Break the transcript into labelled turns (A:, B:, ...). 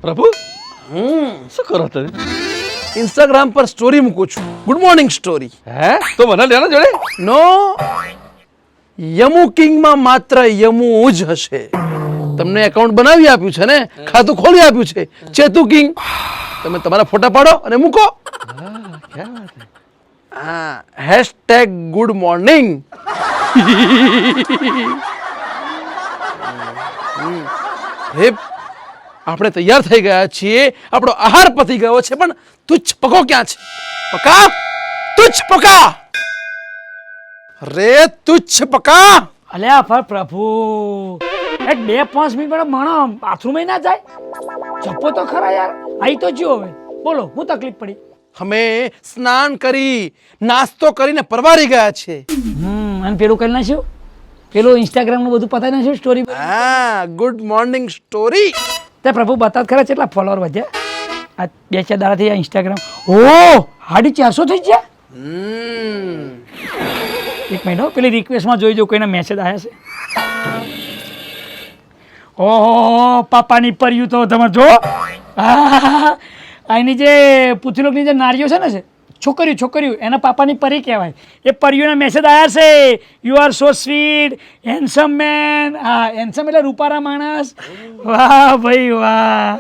A: પ્રભુ શું કરો તમે?
B: ઇન્સ્ટાગ્રામ પર સ્ટોરી મૂકું છું, ગુડ મોર્નિંગ સ્ટોરી.
A: હે તો મને લેના જોડે.
B: નો, યમુ કિંગમાં માત્ર યમુ જ હશે. તમને એકાઉન્ટ બનાવી આપ્યું છે ને, ખાતું ખોલી આપ્યું છે ચેતુ કિંગ. તમે તમારા ફોટા પાડો અને મૂકો. હા, હેશટેગ ગુડ મોર્નિંગ. આપણે તૈયાર થઈ ગયા છીએ, આપણો આહાર પતી ગયો છે, પણ તુચ્છ પકો ક્યાં છે? પકા, તુચ્છ પકા, રે તુચ્છ પકા.
C: અલ્યા પર પ્રભુ, એક 2-5 મિનિટ માટે માણો બાથરૂમ ના જાય? જપો તો ખરા યાર. આઈ તો જો હવે બોલો, શું તકલીફ પડી?
B: અમે સ્નાન કરી નાસ્તો કરીને પરવારી ગયા છે.
C: અને પેલું કરી નાખ્યું, પેલું ઇન્સ્ટાગ્રામ નું બધું પતાવી નાખ્યું સ્ટોરી.
B: હા, ગુડ મોર્નિંગ સ્ટોરી.
C: તે પ્રભુ બતાવ ખરા કેટલા ફોલોઅર વધ્યા આ 2-4 દાડાથી આ ઇન્સ્ટાગ્રામ? ઓ 450 થઈ ગયા. એક મિનિટ હો, પેલી રિક્વેસ્ટમાં જોઈ જો કોઈના મેસેજ આવ્યા છે. ઓહો, પાપાની પરયું તો તમે જો. આની જે પુથલોકની જે નારીઓ છે ને, છોકરીઓ એના પાપાની પરી કહેવાય. એ પરીઓના મેસેજ આવ્યા છે, you are so sweet, handsome man. હા, હેન્ડસમ એટલે રૂપારા માણસ. વાહ ભાઈ વાહ.